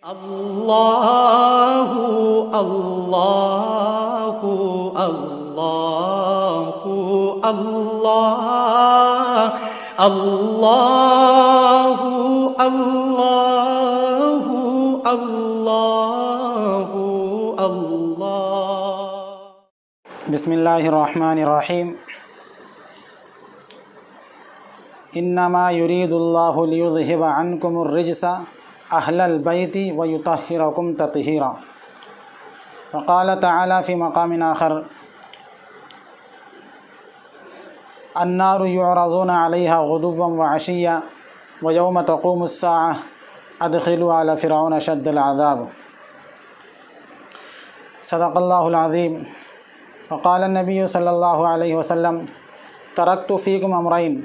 اللہ اللہ اللہ اللہ اللہ اللہ اللہ اللہ۔ بسم اللہ الرحمن الرحیم۔ انما یرید اللہ لیذہب عنکم الرجس اہل البیت ویطہرکم تطہیرا۔ وقال تعالی فی مقام آخر: النار یعرضون علیہا غدوا وعشیا ویوم تقوم الساعة ادخلوا آل فرعون اشد العذاب۔ صدق اللہ العظیم۔ وقال النبی صلی اللہ علیہ وسلم: ترکت فیکم امرین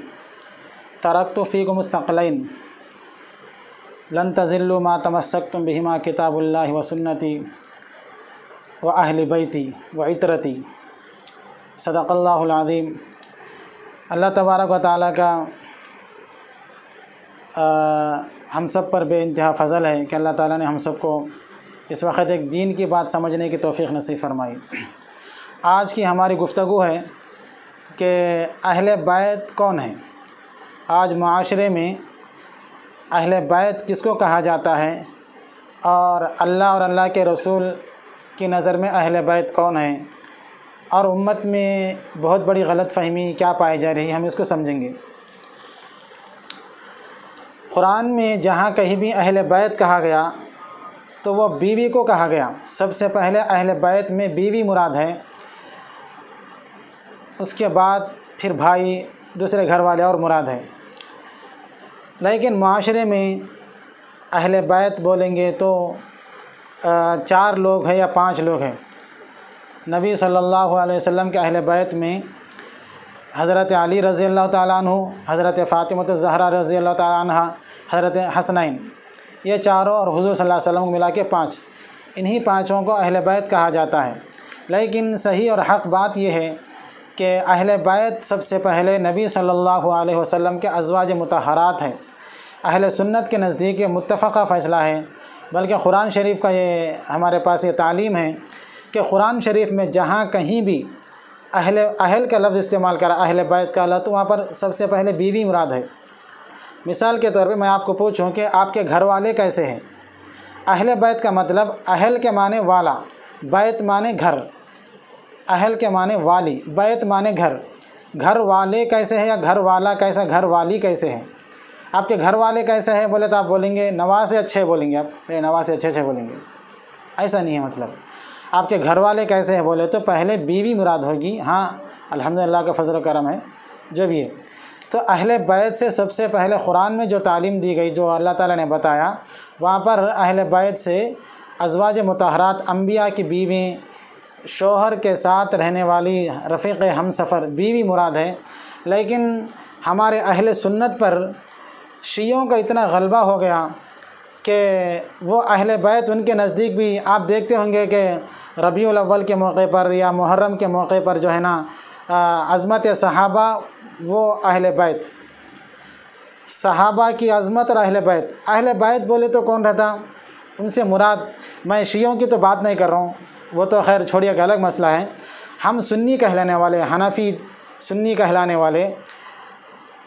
ترکت فیکم الثقلین لن تضلوا ما تمسکتم بہما کتاب اللہ وسنتی واہل بیتی وعترتی۔ صدق اللہ العظیم۔ اللہ تبارک و تعالیٰ کا ہم سب پر بے انتہا فضل ہے کہ اللہ تعالیٰ نے ہم سب کو اس وقت ایک دین کی بات سمجھنے کی توفیق نصیب فرمائی۔ آج کی ہماری گفتگو ہے کہ اہل بیت کون ہیں۔ آج معاشرے میں اہل بیت کس کو کہا جاتا ہے، اور اللہ اور اللہ کے رسول کی نظر میں اہل بیت کون ہیں، اور امت میں بہت بڑی غلط فہمی کیا پائی جا رہی ہے، ہم اس کو سمجھیں گے۔ قرآن میں جہاں کہیں بھی اہل بیت کہا گیا تو وہ بیوی کو کہا گیا۔ سب سے پہلے اہل بیت میں بیوی مراد ہے، اس کے بعد پھر بھائی، دوسرے گھر والے اور مراد ہے۔ لیکن معاشرے میں اہل بیت بولیں گے تو 4 لوگ ہیں یا 5 لوگ ہیں۔ نبی صلی اللہ علیہ وسلم کے اہل بیت میں حضرت علی رضی اللہ تعالیٰ عنہ، حضرت فاطمہ الزہرا رضی اللہ تعالیٰ عنہ، حضرت حسنین، یہ چاروں اور حضور صلی اللہ علیہ وسلم کو ملا کے 5، انہی 5 کو اہل بیت کہا جاتا ہے۔ لیکن صحیح اور حق بات یہ ہے کہ اہل بیت سب سے پہلے نبی صلی اللہ علیہ وسلم کے ازواج مطہرات ہیں۔ اہل سنت کے نزدیک یہ متفقہ فیصلہ ہے، بلکہ قرآن شریف کا یہ ہمارے پاس یہ تعلیم ہے کہ قرآن شریف میں جہاں کہیں بھی اہل کا لفظ استعمال کرا، اہل بیت کا لفظ، تو وہاں پر سب سے پہلے بیوی مراد ہے۔ مثال کے طور پہ میں آپ کو پوچھوں کہ آپ کے گھر والے کیسے ہیں۔ اہل بیت کا مطلب اہل کے معنی والا، بیت معنی گھر، اہل کے معنی والی، بیت معنی گھر۔ گھر والے کیسے ہیں یا گھر والا کیسا، گھر والی کیسے ہیں۔ آپ کے گھر والے کیسے ہیں بولے تو آپ بولیں گے نواسے اچھے بولیں گے، آپ نواسے اچھے بولیں گے، ایسا نہیں ہے مطلب۔ آپ کے گھر والے کیسے ہیں بولے تو پہلے بیوی مراد ہوگی۔ ہاں الحمدللہ کا فضل و کرم ہے جو بھی ہے۔ تو اہل بیت سے سب سے پہلے قرآن میں جو تعلیم دی گئی، جو اللہ تعالیٰ نے بتایا، وہاں پر اہل بیت سے ازواج مطہرات، انبیاء کی بیوی، شوہر کے ساتھ رہنے والی رفیق ہم سفر بیوی مراد ہے۔ لیکن ہمارے اہل سنت پر شیعوں کا اتنا غلبہ ہو گیا کہ وہ اہل بیت ان کے نزدیک بھی آپ دیکھتے ہوں گے کہ ربیع الاول کے موقع پر یا محرم کے موقع پر جو ہے نا عظمت صحابہ، وہ اہل بیت، صحابہ کی عظمت اور اہل بیت بولے تو کون رہتا؟ ان سے مراد، میں شیعوں کی تو بات نہیں کر رہا ہوں، وہ تو خیر چھوڑیے کہ الگ مسئلہ ہے۔ ہم سنی کہلانے والے، حنفی سنی کہلانے والے،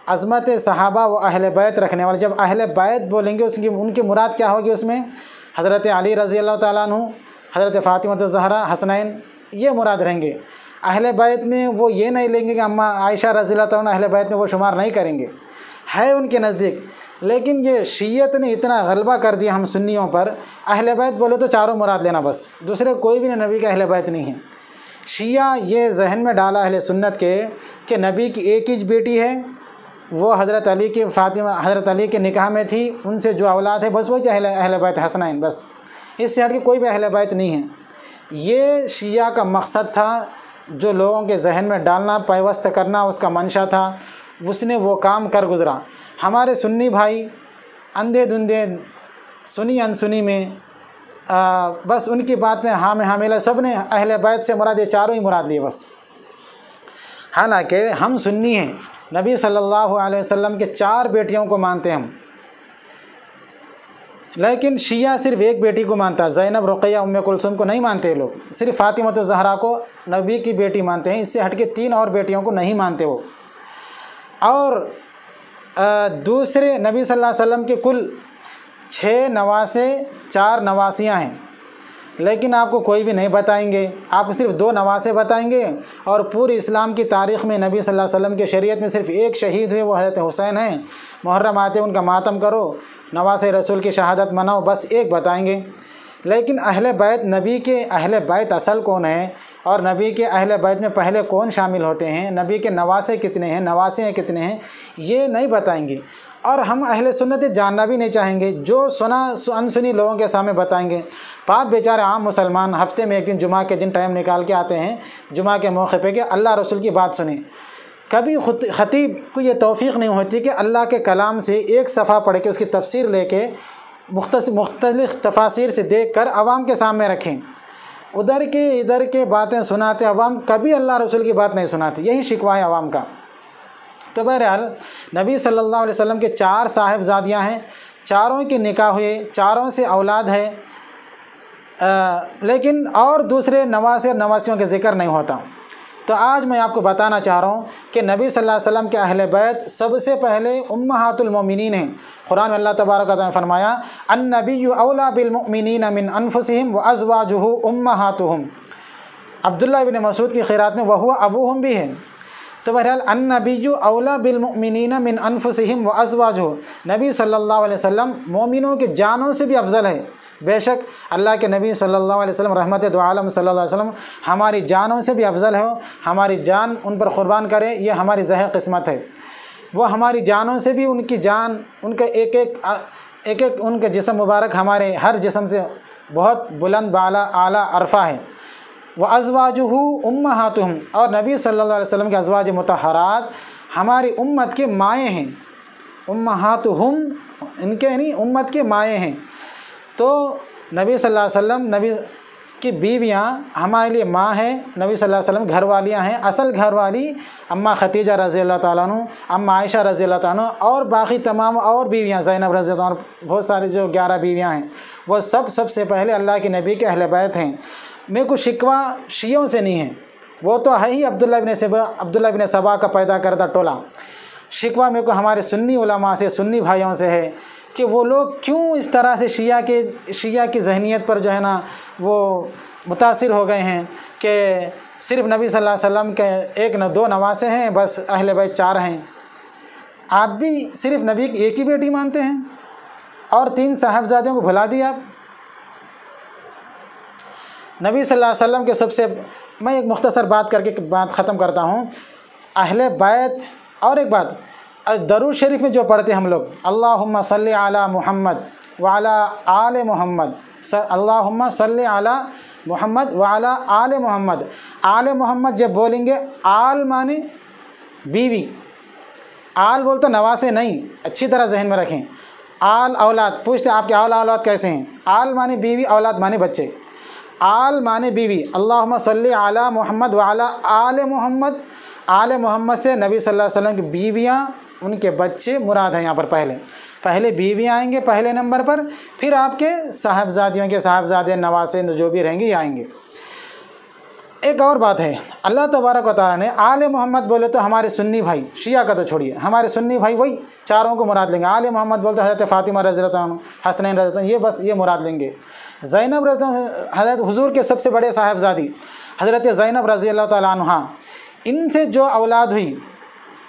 عظمت صحابہ و اہل بیت رکھنے والے، جب اہل بیت بولیں گے ان کی مراد کیا ہوگی؟ اس میں حضرت علی رضی اللہ تعالیٰ عنہ، حضرت فاطمہ الزہرا، حسنین، یہ مراد رہیں گے۔ اہل بیت میں وہ یہ نہیں لیں گے کہ اماں عائشہ رضی اللہ تعالیٰ عنہ اہل بیت میں وہ شمار نہیں کریں گے، ہے ان کے نزدیک۔ لیکن یہ شیعت نے اتنا غلبہ کر دیا ہم سنیوں پر، اہل بیت بولے تو 4 مراد لینا بس، دوسرے کوئی بھی نبی کا اہل بیت نہیں ہے۔ شیعہ یہ ذہن میں ڈالا اہل سنت کے کہ نبی کی ایک ہی بیٹی ہے، وہ حضرت علی کی، فاطمہ حضرت علی کے نکاح میں تھی، ان سے جو اولاد ہے بس وہی اہل بیت حسنین، بس اس سے ہٹ کے کوئی بھی اہل بیت نہیں ہے۔ یہ شیعہ کا مقصد تھا، جو لوگوں کے ذہن میں ڈالنا، پیوست کرنا، اس کا منشا تھا، اس نے وہ کام کر گزرا۔ ہمارے سنی بھائی اندھے دھندے، سنی انسنی میں بس ان کی بات میں ہاں میں ہاں ملا، سب نے اہل بیت سے مراد یہ 4 ہی مراد لیے بس۔ حالانکہ ہم سنی ہیں، نبی صلی اللہ علیہ وسلم کے 4 بیٹیوں کو مانتے ہیں ہم، لیکن شیعہ صرف ایک بیٹی کو مانتا ہے، زینب، رقیہ، ام کلثوم کو نہیں مانتے لوگ، صرف فاطمہ الزہرا کو نبی کی بیٹی مانتے ہیں، اس سے ہٹ کے 3 اور بیٹیوں کو نہیں مانتے وہ۔ اور دوسرے نبی صلی اللہ علیہ وسلم کے کل 6 نواسے 4 نواسیاں ہیں، لیکن آپ کو کوئی بھی نہیں بتائیں گے، آپ کو صرف 2 نواسے بتائیں گے، اور پوری اسلام کی تاریخ میں نبی صلی اللہ علیہ وسلم کی شریعت میں صرف ایک شہید ہوئے، وہ حضرت حسین ہیں، محرم آتے ان کا ماتم کرو، نواسے رسول کی شہادت مناؤ، بس ایک بتائیں گے۔ لیکن اہل بیت، نبی کے اہل بیت اصل کون ہیں، اور نبی کے اہل بیت میں پہلے کون شامل ہوتے ہیں، نبی کے نواسے کتنے ہیں، نواسے کتنے ہیں، یہ نہیں بتائیں گے، اور ہم اہل سنت جاننا بھی نہیں چاہیں گے، جو انسنی لوگوں کے سامنے بتائیں گے۔ پاک بیچارے عام مسلمان ہفتے میں ایک دن جمعہ کے دن ٹائم نکال کے آتے ہیں جمعہ کے موقع پہ کہ اللہ رسول کی بات سنیں، کبھی خطیب کو یہ توفیق نہیں ہوتی کہ اللہ کے کلام سے ایک صفحہ پڑھ کے اس کی تفسیر لے کے مختلف تفاسیر سے دیکھ کر عوام کے سامنے رکھیں، ادھر کے باتیں سناتے عوام، کبھی اللہ رسول کی بات نہیں سناتی، یہی شکوہ ہے عوام کا۔ تو بہرحال نبی صلی اللہ علیہ وسلم کے 4 صاحبزادیاں ہیں، چاروں کے نکاح ہوئے، چاروں سے اولاد ہے، لیکن اور دوسرے نواسے اور نواسیوں کا ذکر نہیں ہوتا۔ تو آج میں آپ کو بتانا چاہ رہا ہوں کہ نبی صلی اللہ علیہ وسلم کے اہل بیت سب سے پہلے امہات المومنین ہیں۔ قرآن میں اللہ تبارک و تعالیٰ نے فرمایا النبی اولیٰ بالمؤمنین من انفسہم وازواجہ امہاتہم، عبداللہ ابن مسعود کی قرات میں وہو ابوہم بھی ہے۔ تو بہرحال النبی اولیٰ بالمؤمنین من انفسہم وازواجہ، نبی صلی اللہ علیہ وسلم مومنوں کے جانوں سے بھی افضل ہے۔ بے شک اللہ کے نبی صلی اللہ علیہ وسلم رحمت دو عالم صلی اللہ علیہ وسلم ہماری جانوں سے بھی افضل ہے، ہماری جان ان پر قربان کرے، یہ ہماری ذہن قسمت ہے۔ وہ ہماری جانوں سے بھی، ان کی جان، ان کا ایک ایک ان کا جسم مبارک ہمارے ہر جسم سے بہت بلند بالا اعلیٰ عرفہ ہے۔ وَأَزْوَاجُهُ أُمَّهَاتُهُمْ، اور نبی صلی اللہ علیہ وسلم کے ازواج مطہرات ہماری امت کے مائیں ہیں، امہاتہم ان کے یعنی امت کے مائیں ہیں۔ تو نبی صلی اللہ علیہ وسلم، نبی کی بیویاں ہمارے لیے ماں ہیں، نبی صلی اللہ علیہ وسلم گھر والیاں ہیں۔ اصل گھر والی اماں خدیجہ رضی اللہ تعالیٰ عنہ، اماں عائشہ رضی اللہ تعالیٰ عنہ، اور باقی تمام اور بیویاں، زینب رضی اللہ عنہ، بہت ساری جو 11 بیویاں ہیں، وہ سب سے پہلے اللہ کے نبی کے اہل بیت ہیں۔ میرے کو شکوہ شیعوں سے نہیں ہے، وہ تو ہے ہی عبداللہ بن سبا کا پیدا کردہ ٹولہ۔ شکوہ میرے کو ہمارے سنی علماء سے، سنی بھائیوں سے ہے کہ وہ لوگ کیوں اس طرح سے شیعہ کی ذہنیت پر جو ہے نا وہ متاثر ہو گئے ہیں کہ صرف نبی صلی اللہ علیہ وسلم کے 1-2 نواسے ہیں، بس اہل بیت 4 ہیں۔ آپ بھی صرف نبی کی ایک ہی بیٹی مانتے ہیں اور 3 صاحبزادیوں کو بھلا دیا آپ۔ نبی صلی اللہ علیہ وسلم کے سب سے، میں ایک مختصر بات کر کے بات ختم کرتا ہوں، اہل بیت۔ اور ایک بات، درود شریف میں جو پڑھتے ہم لوگ اللہم صلی علی محمد وعلی آل محمد، اللہم صلی علی محمد وعلی آل محمد، آل محمد جب بولیں گے، آل مانے بیوی، آل بولتا نواسے نہیں، اچھی طرح ذہن میں رکھیں۔ آل اولاد، پوچھتے آپ کے اولاد کیسے ہیں؟ آل مانے بیوی، اولاد مانے بچے، آل مانے بیوی۔ اللہم صلی علی محمد وعلی آل محمد، آل محمد سے نبی صلی اللہ علیہ وسلم کی بیویاں، ان کے بچے مراد ہیں۔ یہاں پر پہلے بیویاں آئیں گے پہلے نمبر پر، پھر آپ کے صاحبزادیوں کے صاحبزادے، نواسے جو بھی رہیں گے یہ آئیں گے۔ ایک اور بات ہے، اللہ تبارک و تعالیٰ نے آل محمد بولے تو ہمارے سنی بھائی، شیعہ کا تو چھوڑیے، ہمارے سنی بھائی وہی 4 کو مراد لیں گے۔ آل محمد بولتے حضرت فاطمہ رضی اللہ عنہ، حسنین رضی اللہ عنہ، یہ بس یہ مراد لیں گے۔ زینب رضی اللہ عنہ، حضرت حضور کے سب سے بڑے صاحبزادی حضرت زینب رضی اللہ تعالیٰ عنہ، ان سے جو اولاد ہوئی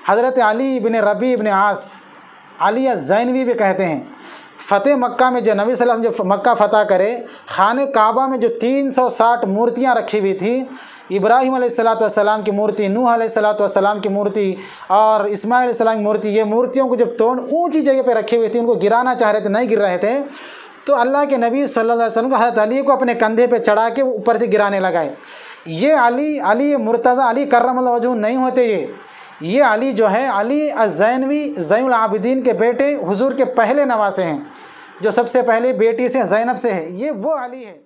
حضرت علی بن ربیع بن عاص، علی الزینوی بھی کہتے ہیں۔ فتح مکہ میں جو نبی صلی اللہ علیہ وسلم جو مکہ فتح کرے، خانہ کعبہ میں جو 360 مورتیاں رکھی ہوئی تھیں، ابراہیم علیہ السلام کی مورتی، نوح علیہ السلام کی مورتی اور اسماعیل علیہ السلام کی مورتی، یہ مورتیوں کو جب توڑ اونچی جگہ پہ رکھی ہوئی تھی، ان کو گرانا چاہ رہے تھے، نہیں گر رہے تھے، تو اللہ کے نبی صلی اللہ علیہ وسلم کو حضرت علی کو اپنے کندھے پہ چڑھا کے اوپر سے گرانے لگائے۔ یہ علی مرتضیٰ علی کرم اللہ وجہہ نہیں ہوتے، یہ علی جو ہے، علی الزینوی زین العابدین کے بیٹے، حضور کے پہلے نواسے ہیں، جو سب سے پہلے بیٹی سے زینب سے ہے، یہ وہ علی ہے۔